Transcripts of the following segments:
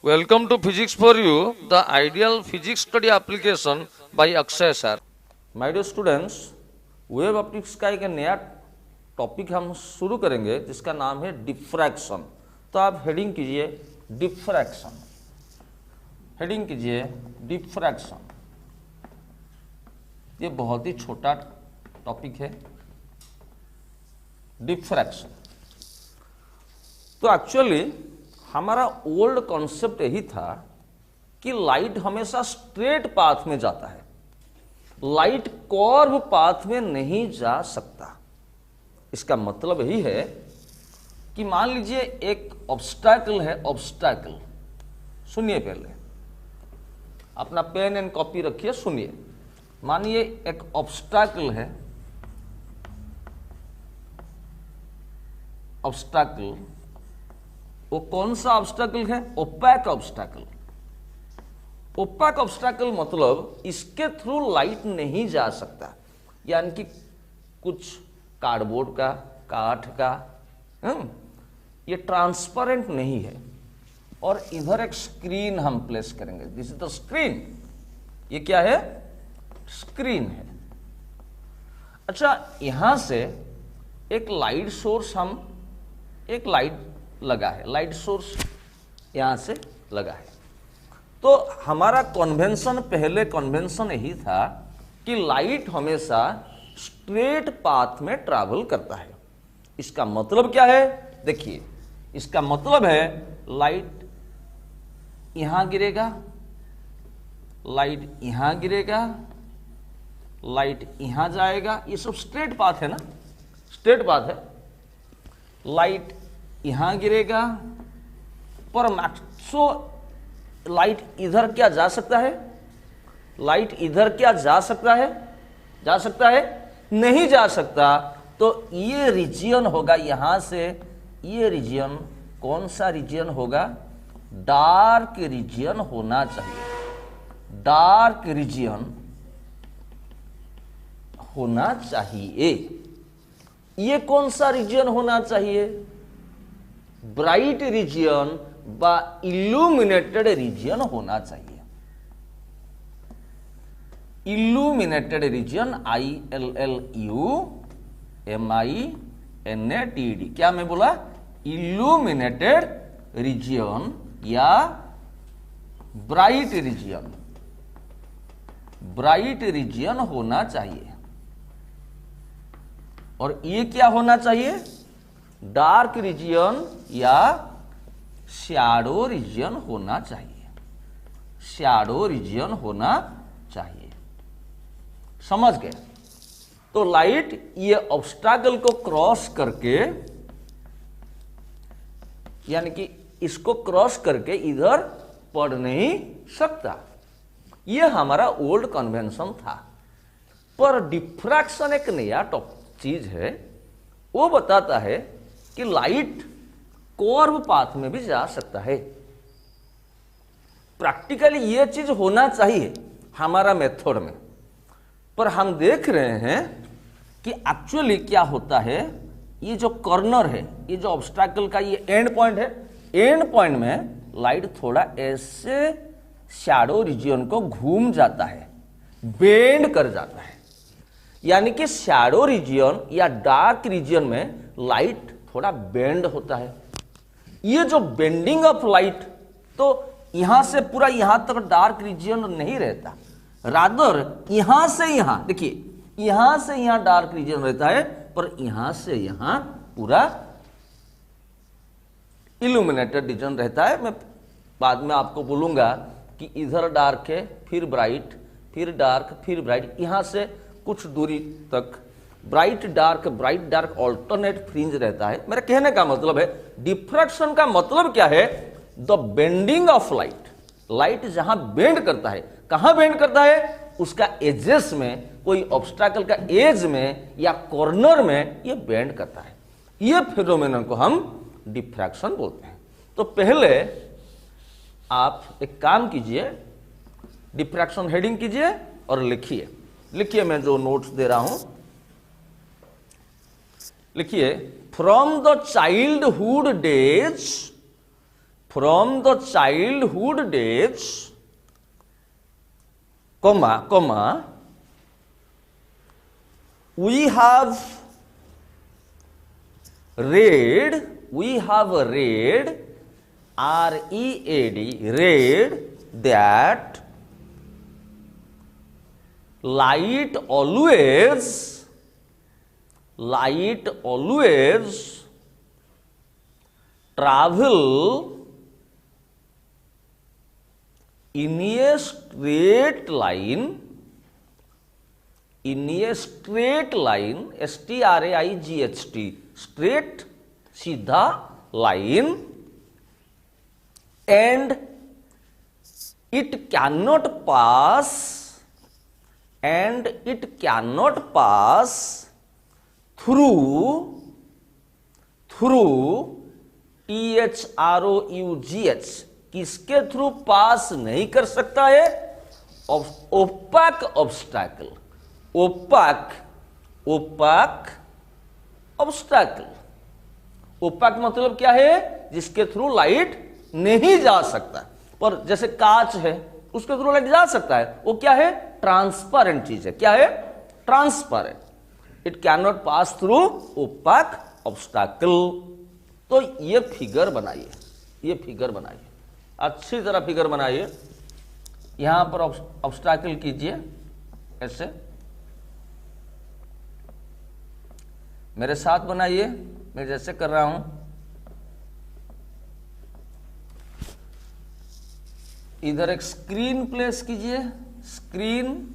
Welcome to Physics for You, the ideal physics study application by Akshay sir. My dear students, wave optics का एक नया topic हम शुरू करेंगे जिसका नाम है डिफ्रैक्शन। तो आप हेडिंग कीजिए डिफ्रैक्शन, हेडिंग कीजिए डिफ्रैक्शन। ये बहुत ही छोटा टॉपिक है डिफ्रैक्शन। तो एक्चुअली हमारा ओल्ड कॉन्सेप्ट यही था कि लाइट हमेशा स्ट्रेट पाथ में जाता है, लाइट कर्व पाथ में नहीं जा सकता। इसका मतलब यही है कि मान लीजिए एक ऑब्स्टैकल है, ऑब्स्टैकल। सुनिए, पहले अपना पेन एंड कॉपी रखिए, सुनिए। मानिए एक ऑब्स्टैकल है, ऑब्स्टैकल। वो कौन सा ऑब्स्टैकल है? OPEC obstacle. ओपैक ऑब्स्टैकल मतलब इसके थ्रू लाइट नहीं जा सकता, यानी कि कुछ कार्डबोर्ड का, काठ का, ये ट्रांसपेरेंट नहीं है। और इधर एक स्क्रीन हम प्लेस करेंगे, दिस इज द स्क्रीन। ये क्या है? स्क्रीन है। अच्छा, यहां से एक लाइट सोर्स, हम एक लाइट लगा है, लाइट सोर्स यहां से लगा है। तो हमारा कन्वेंशन, पहले कन्वेंशन यही था कि लाइट हमेशा स्ट्रेट पाथ में ट्रैवल करता है। इसका मतलब क्या है? देखिए, इसका मतलब है लाइट यहां गिरेगा, लाइट यहां गिरेगा, लाइट यहां जाएगा। ये सब स्ट्रेट पाथ है ना, स्ट्रेट पाथ है। लाइट यहां गिरेगा, पर मैक्सो लाइट इधर क्या जा सकता है? लाइट इधर क्या जा सकता है? जा सकता है? नहीं जा सकता। तो ये रीजियन होगा, यहां से ये रीजियन कौन सा रीजियन होगा? डार्क रीजियन होना चाहिए, डार्क रीजियन होना चाहिए। ये कौन सा रीजियन होना चाहिए? ब्राइट रीजियन बा इल्यूमिनेटेड रीजियन होना चाहिए। Illuminated region, ILLUMINATED। क्या मैं बोला? इल्यूमिनेटेड रीजियन या ब्राइट रीजियन, ब्राइट रीजियन होना चाहिए। और ये क्या होना चाहिए? डार्क रीजियन या शैडो रीजियन होना चाहिए, शैडो रीजियन होना चाहिए। समझ गए? तो लाइट ये ऑब्स्टैकल को क्रॉस करके, यानी कि इसको क्रॉस करके इधर पड़ नहीं सकता। ये हमारा ओल्ड कन्वेंशन था। पर डिफ्रैक्शन एक नया चीज है। वो बताता है कि लाइट कर्व पाथ में भी जा सकता है। प्रैक्टिकली ये चीज होना चाहिए हमारा मेथड में, पर हम देख रहे हैं कि एक्चुअली क्या होता है। ये जो कॉर्नर है, ये जो ऑब्स्टैकल का ये एंड पॉइंट है, एंड पॉइंट में लाइट थोड़ा ऐसे शैडो रीजियन को घूम जाता है, बेंड कर जाता है। यानी कि शैडो रीजियन या डार्क रीजियन में लाइट थोड़ा बेंड होता है। ये जो बेंडिंग ऑफ लाइट, तो यहां से पूरा यहां तक डार्क रीजियन नहीं रहता, रादर यहां से यहां, देखिए यहां से यहां डार्क रीजियन रहता है, पर यहां से यहां पूरा इल्यूमिनेटेड रीजन रहता है। मैं बाद में आपको बोलूंगा कि इधर डार्क है, फिर ब्राइट, फिर डार्क, फिर ब्राइट। यहां से कुछ दूरी तक ब्राइट डार्क ऑल्टरनेट फ्रिंज रहता है। मेरा कहने का मतलब है, डिफ्रैक्शन का मतलब क्या है? The bending of light. Light जहां बेंड करता है, कहां बेंड करता है? उसका एजेस में, कोई ऑब्स्टैकल का एज में या कॉर्नर में ये बेंड करता है। ये फिनोमेनन को हम डिफ्रैक्शन बोलते हैं। तो पहले आप एक काम कीजिए, डिफ्रैक्शन हेडिंग कीजिए और लिखिए। लिखिए, मैं जो नोट्स दे रहा हूं लिखिए। From the childhood days from the childhood days, comma, we have read, R-E-A-D, read that light always travel in a straight line, S-T-R-A-I-G-H-T, straight, सीधा line, and it cannot pass through THROUGH, किसके through pass नहीं कर सकता है? Opaque obstacle, opaque obstacle. Opaque मतलब क्या है? जिसके थ्रू लाइट नहीं जा सकता। पर जैसे कांच है, उसके थ्रू लाइट जा सकता है, वो क्या है? ट्रांसपेरेंट चीज है। क्या है? Transparent. It can not pass through opaque obstacle. तो ये फिगर बनाइए, अच्छी तरह फिगर बनाइए। यहां पर ऑब्स्टैकल कीजिए ऐसे, मेरे साथ बनाइए, मैं जैसे कर रहा हूं। इधर एक स्क्रीन प्लेस कीजिए, स्क्रीन,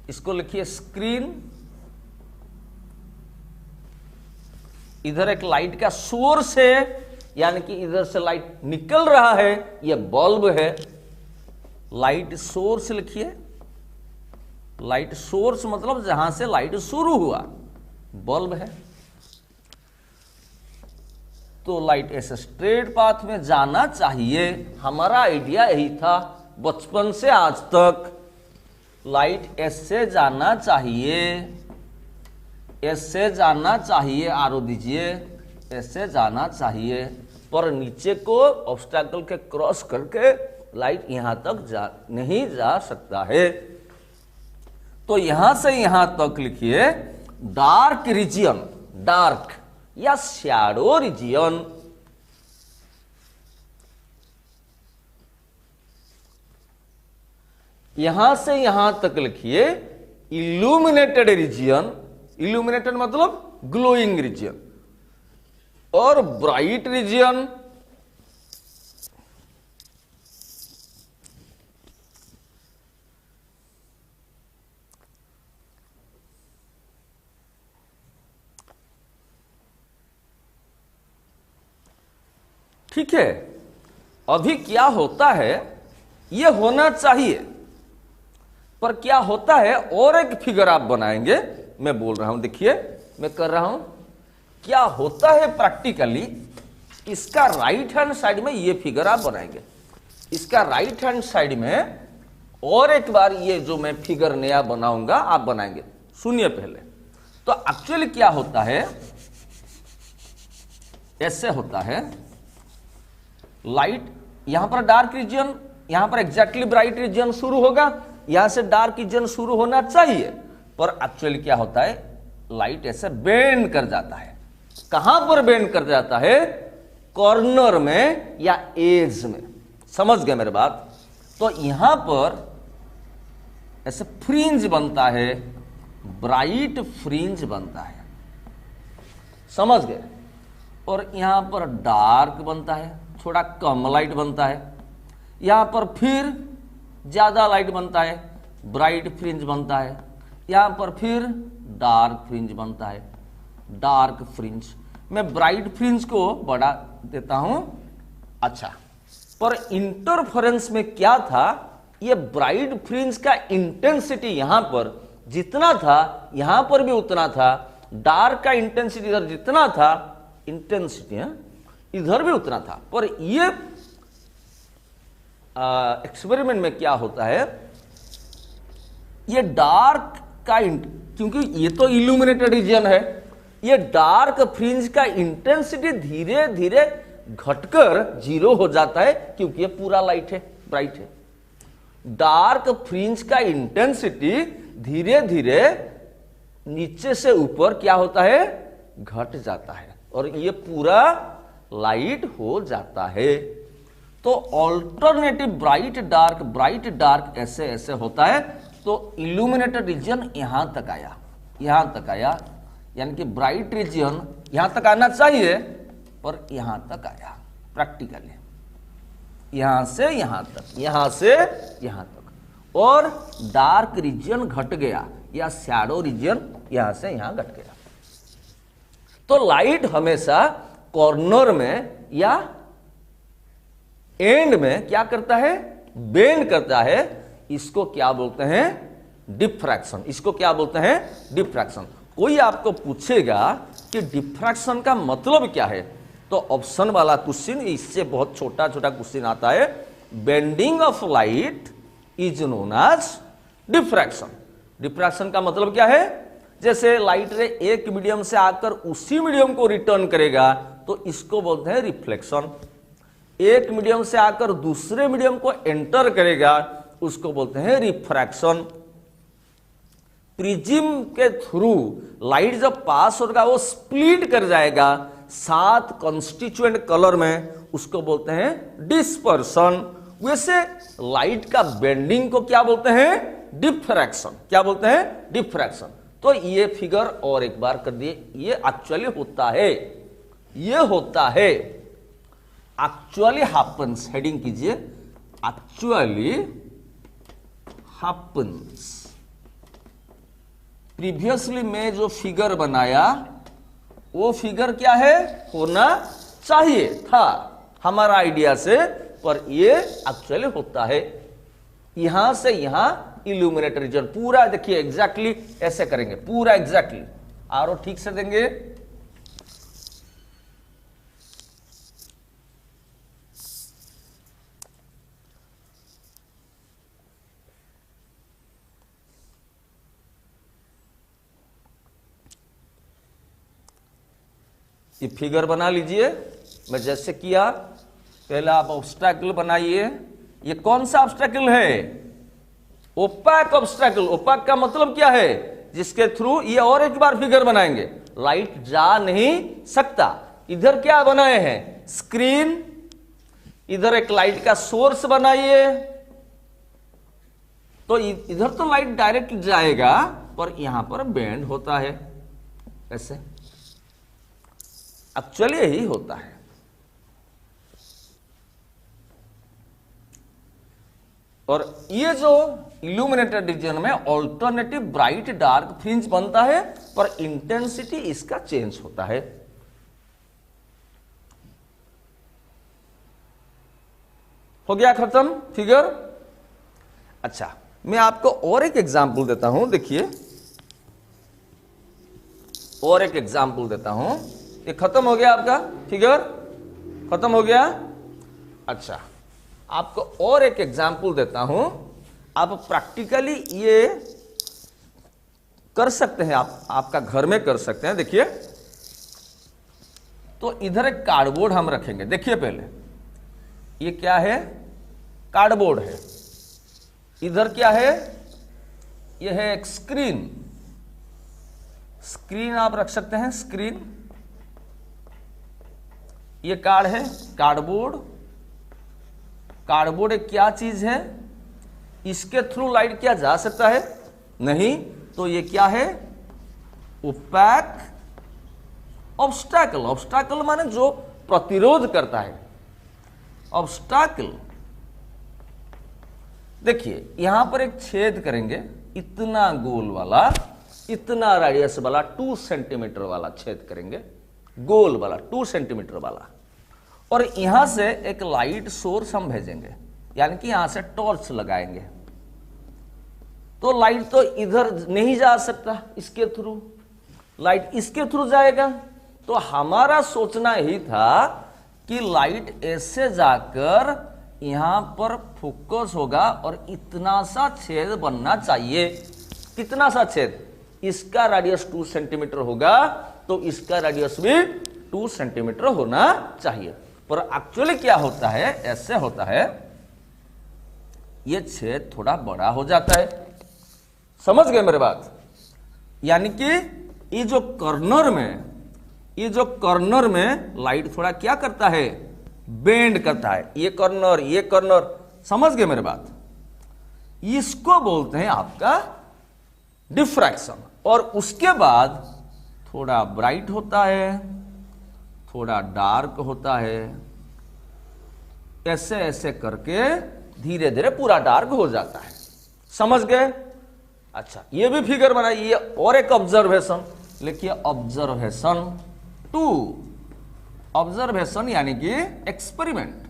इसको लिखिए स्क्रीन। इधर एक लाइट का सोर्स है, यानी कि इधर से लाइट निकल रहा है, यह बल्ब है। लाइट सोर्स लिखिए, लाइट सोर्स मतलब जहां से लाइट शुरू हुआ, बल्ब है। तो लाइट ऐसे स्ट्रेट पाथ में जाना चाहिए। हमारा आइडिया यही था बचपन से आज तक, लाइट ऐसे जाना चाहिए, ऐसे जाना चाहिए। आरो दीजिए, ऐसे जाना चाहिए। पर नीचे को ऑब्स्टैकल के क्रॉस करके लाइट यहां तक नहीं जा सकता है। तो यहां से यहां तक लिखिए डार्क रीजियन, डार्क या शैडो रीजियन। यहां से यहां तक लिखिए इल्यूमिनेटेड रीजियन। इल्यूमिनेटेड मतलब ग्लोइंग रीजियन। और ब्राइट रीजियन, ठीक है। अभी क्या होता है, यह होना चाहिए, पर क्या होता है, और एक फिगर आप बनाएंगे। मैं बोल रहा हूं, देखिए मैं कर रहा हूं। क्या होता है प्रैक्टिकली, इसका राइट हैंड साइड में ये फिगर आप बनाएंगे। इसका राइट हैंड साइड में और एक बार ये जो मैं फिगर नया बनाऊंगा आप बनाएंगे। सुनिए पहले। तो एक्चुअली क्या होता है, ऐसे होता है। लाइट यहां पर डार्क रीजन, यहां पर एग्जैक्टली ब्राइट रीजन शुरू होगा, यहां से डार्क रीजन शुरू होना चाहिए। पर एक्चुअली क्या होता है, लाइट ऐसे बेंड कर जाता है। कहां पर बेंड कर जाता है? कॉर्नर में या एज में। समझ गए मेरे बात? तो यहां पर ऐसे फ्रिंज बनता है, ब्राइट फ्रिंज बनता है। समझ गए? और यहां पर डार्क बनता है, थोड़ा कम लाइट बनता है। यहां पर फिर ज्यादा लाइट बनता है, ब्राइट फ्रिंज बनता है। यहां पर फिर डार्क फ्रिंज बनता है, डार्क फ्रिंज। मैं ब्राइट फ्रिंज को बढ़ा देता हूं। अच्छा, पर इंटरफेरेंस में क्या था, ये ब्राइट फ्रिंज का इंटेंसिटी यहां पर जितना था यहां पर भी उतना था। डार्क का इंटेंसिटी इधर जितना था, इंटेंसिटी इधर भी उतना था। पर ये एक्सपेरिमेंट में क्या होता है, ये डार्क का क्योंकि ये तो इल्यूमिनेटेड रीजन है, ये डार्क फ्रिंज का इंटेंसिटी धीरे धीरे घटकर 0 हो जाता है क्योंकि ये पूरा लाइट है, ब्राइट है। डार्क फ्रिंज का इंटेंसिटी धीरे धीरे नीचे से ऊपर क्या होता है, घट जाता है और ये पूरा लाइट हो जाता है। तो ऑल्टरनेटिव ब्राइट डार्क ऐसे ऐसे होता है। तो इल्यूमिनेटेड रीजन यहां तक आया, यानी कि ब्राइट रीजन यहां तक आना चाहिए पर यहां तक आया प्रैक्टिकली, यहां से यहां तक, और डार्क रीजन घट गया या शैडो रीजन यहां से यहां घट गया। तो लाइट हमेशा कॉर्नर में या एंड में क्या करता है, बेंड करता है। इसको क्या बोलते हैं, डिफ्रैक्शन। कोई आपको पूछेगा कि डिफ्रैक्शन का मतलब क्या है, तो ऑप्शन वाला क्वेश्चन, इससे बहुत छोटा छोटा क्वेश्चन आता है। Bending of light is known as diffraction. Diffraction का मतलब क्या है, जैसे लाइट रे एक मीडियम से आकर उसी मीडियम को रिटर्न करेगा तो इसको बोलते हैं रिफ्लेक्शन। एक मीडियम से आकर दूसरे मीडियम को एंटर करेगा उसको बोलते हैं रिफ्रैक्शन। प्रिज्म के थ्रू लाइट जब पास होगा वो स्प्लिट कर जाएगा 7 कॉन्स्टिट्यूएंट कलर में, उसको बोलते हैं डिस्पर्शन। वैसे लाइट का बेंडिंग को क्या बोलते हैं, डिफ्रैक्शन। क्या बोलते हैं, डिफ्रैक्शन। तो ये फिगर और एक बार कर दिए, ये एक्चुअली होता है, एक्चुअली हैपेंस। हेडिंग कीजिए, एक्चुअली हैपेंस। प्रीवियसली मैं जो फिगर बनाया वो फिगर क्या है, होना चाहिए था हमारा आइडिया से, पर ये एक्चुअली होता है। यहां से यहां इल्यूमिनेटेड रीजन पूरा देखिए, एग्जैक्टली ऐसे करेंगे, पूरा एग्जैक्टली आरो ठीक से देंगे। ये फिगर बना लीजिए, मैं जैसे किया। पहले आप ऑब्स्टैकल बनाइए। ये कौन सा ऑब्स्टैकल है, ओपैक ऑब्स्टैकल। ओपैक का मतलब क्या है, जिसके थ्रू ये और एक बार फिगर बनाएंगे, लाइट जा नहीं सकता। इधर क्या बनाए हैं, स्क्रीन, इधर एक लाइट का सोर्स बनाइए, तो इधर तो लाइट डायरेक्ट जाएगा पर यहां पर बेंड होता है ऐसे। एक्चुअली यही होता है। और ये जो इल्यूमिनेटेड रीजन में ऑल्टरनेटिव ब्राइट डार्क फ्रिंज बनता है पर इंटेंसिटी इसका चेंज होता है। हो गया खत्म फिगर। अच्छा, मैं आपको और एक एग्जांपल देता हूं, देखिए और एक एग्जांपल देता हूं। ये खत्म हो गया आपका फिगर, खत्म हो गया। अच्छा, आपको और एक एग्जांपल देता हूं, आप प्रैक्टिकली ये कर सकते हैं, आप आपका घर में कर सकते हैं। देखिए, तो इधर एक कार्डबोर्ड हम रखेंगे। देखिए पहले ये क्या है, कार्डबोर्ड है। इधर क्या है, ये है एक स्क्रीन। स्क्रीन आप रख सकते हैं, स्क्रीन। ये कार्ड है, कार्डबोर्ड। कार्डबोर्ड एक क्या चीज है, इसके थ्रू लाइट क्या जा सकता है, नहीं। तो ये क्या है, ओपैक ऑब्स्टैकल। ऑब्स्टैकल माने जो प्रतिरोध करता है, ऑब्स्टैकल। देखिए यहां पर एक छेद करेंगे, इतना गोल वाला, इतना रेडियस वाला 2 सेंटीमीटर वाला छेद करेंगे, गोल वाला 2 सेंटीमीटर वाला। और यहां से एक लाइट सोर्स हम भेजेंगे, यानी कि यहां से टॉर्च लगाएंगे। तो लाइट तो इधर नहीं जा सकता, इसके थ्रू लाइट इसके थ्रू जाएगा। तो हमारा सोचना ही था कि लाइट ऐसे जाकर यहां पर फोकस होगा और इतना सा छेद बनना चाहिए। कितना सा छेद, इसका रेडियस 2 सेंटीमीटर होगा तो इसका रेडियस भी 2 सेंटीमीटर होना चाहिए। पर एक्चुअली क्या होता है, ऐसे होता है, ये छेद थोड़ा बड़ा हो जाता है। समझ गए मेरे बात? यानी कि ये जो कॉर्नर में लाइट थोड़ा क्या करता है, बेंड करता है, ये कॉर्नर। समझ गए मेरे बात? इसको बोलते हैं आपका डिफ्रैक्शन। और उसके बाद थोड़ा ब्राइट होता है, थोड़ा डार्क होता है, ऐसे ऐसे करके धीरे धीरे पूरा डार्क हो जाता है। समझ गए? अच्छा, ये भी फिगर बनाइए और एक ऑब्जर्वेशन लिखिए, ऑब्जर्वेशन 2। ऑब्जर्वेशन यानी कि एक्सपेरिमेंट।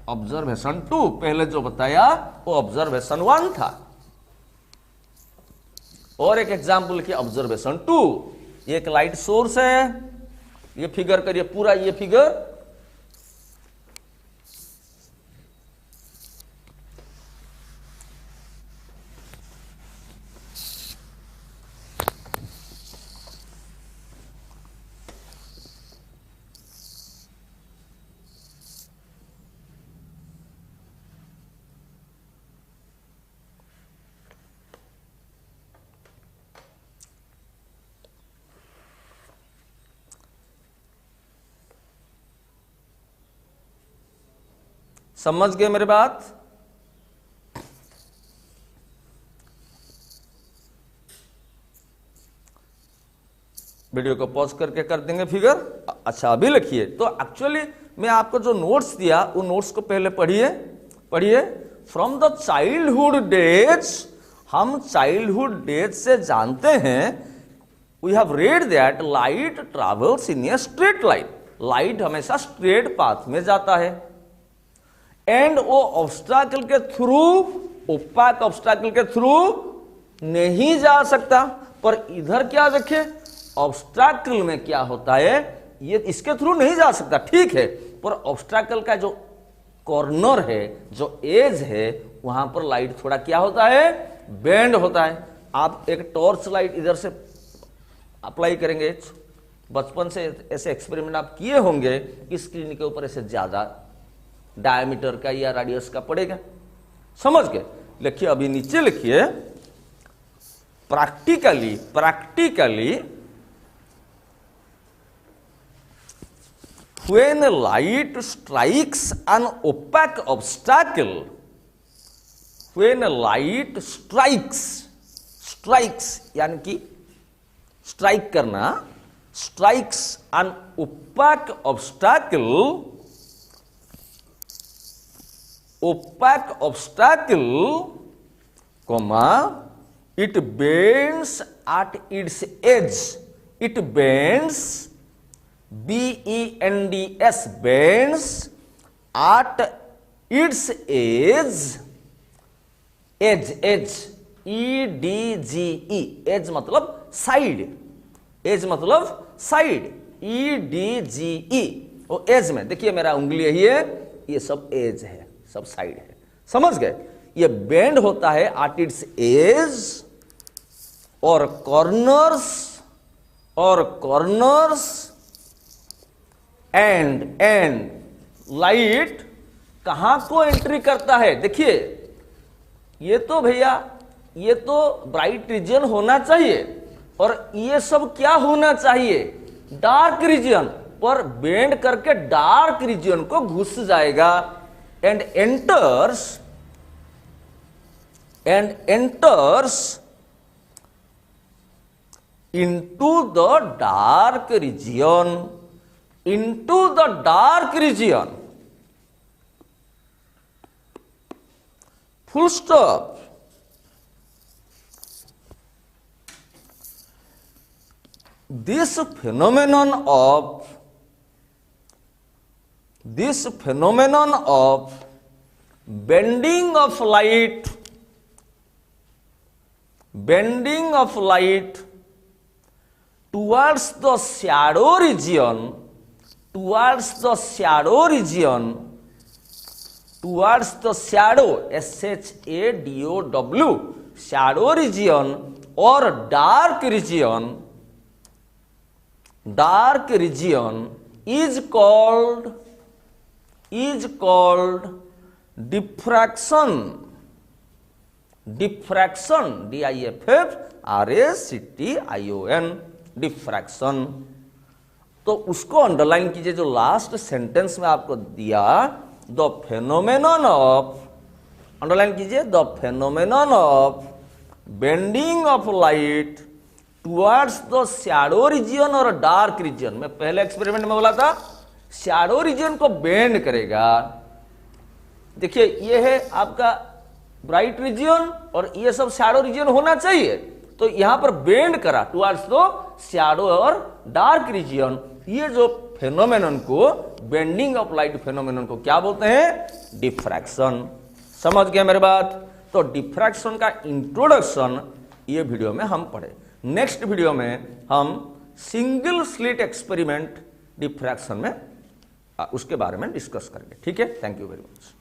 ऑब्जर्वेशन 2 पहले जो बताया वो ऑब्जर्वेशन 1 था। और एक एग्जाम्पल लिखिए, ऑब्जर्वेशन 2। एक लाइट सोर्स है, ये फिगर करिए पूरा, ये फिगर समझ गए मेरी बात? वीडियो को पॉज करके कर देंगे फिगर। अच्छा, अभी लिखिए। तो एक्चुअली मैं आपको जो नोट्स दिया, वो नोट्स को पहले पढ़िए। फ्रॉम द चाइल्डहुड डेज, हम चाइल्डहुड डेज से जानते हैं, we have read that light travels in a straight line. Light हमेशा स्ट्रेट पाथ में जाता है, एंड वो ऑब्स्टैकल के थ्रू, ओपैक ऑब्स्टैकल के थ्रू नहीं जा सकता। पर इधर क्या देखे, ऑब्स्टैकल में क्या होता है, ये इसके थ्रू नहीं जा सकता, ठीक है, पर ऑब्स्टैकल का जो कॉर्नर है, जो एज है, वहां पर लाइट थोड़ा क्या होता है, बेंड होता है। आप एक टॉर्च लाइट इधर से अप्लाई करेंगे, बचपन से ऐसे एक्सपेरिमेंट आप किए होंगे, इस स्क्रीन के ऊपर ऐसे ज्यादा डायमीटर का या रेडियस का पड़ेगा। समझ गए? लिखिए, अभी नीचे लिखिए, practically when light strikes an opaque obstacle, when light strikes यानी कि स्ट्राइक करना, strikes an opaque obstacle, comma, it bends at its edge. It bends, B-E-N-D-S, bends at its edge, E-D-G-E, edge मतलब साइड, E-D-G-E, वो as में देखिए, मेरा उंगली यही है, ये सब एज है, सब साइड है। समझ गए? ये बेंड होता है एट इट्स एज, और कॉर्नर्स एंड लाइट कहां को एंट्री करता है। देखिए, ये तो भैया, ये तो ब्राइट रीजन होना चाहिए, और ये सब क्या होना चाहिए, डार्क रीजन, पर बेंड करके डार्क रीजन को घुस जाएगा and enters into the dark region, full stop. This phenomenon of bending of light towards the shadow region, SHADOW, shadow region or dark region is called is called diffraction. Diffraction, DIFFRACTION, diffraction. तो उसको underline कीजिए, जो last sentence में आपको दिया, the phenomenon of, underline कीजिए, the phenomenon of bending of light towards the shadow reason और dark region. मैं पहले एक्सपेरिमेंट में बोला था शैडो रीजन को बेंड करेगा। देखिए ये है आपका ब्राइट रीजन और ये सब शैडो रीजन होना चाहिए, तो यहां पर बेंड करा टुवर्ड्स द शैडो और डार्क रीजन। ये जो फेनोमेनन को, बेंडिंग ऑफ लाइट फेनोमेनन को क्या बोलते हैं? डिफ्रैक्शन। समझ गए मेरे बात? तो डिफ्रैक्शन का इंट्रोडक्शन ये वीडियो में हम पढ़े। नेक्स्ट वीडियो में हम सिंगल स्लिट एक्सपेरिमेंट डिफ्रैक्शन में उसके बारे में डिस्कस करेंगे। ठीक है, थैंक यू वेरी मच।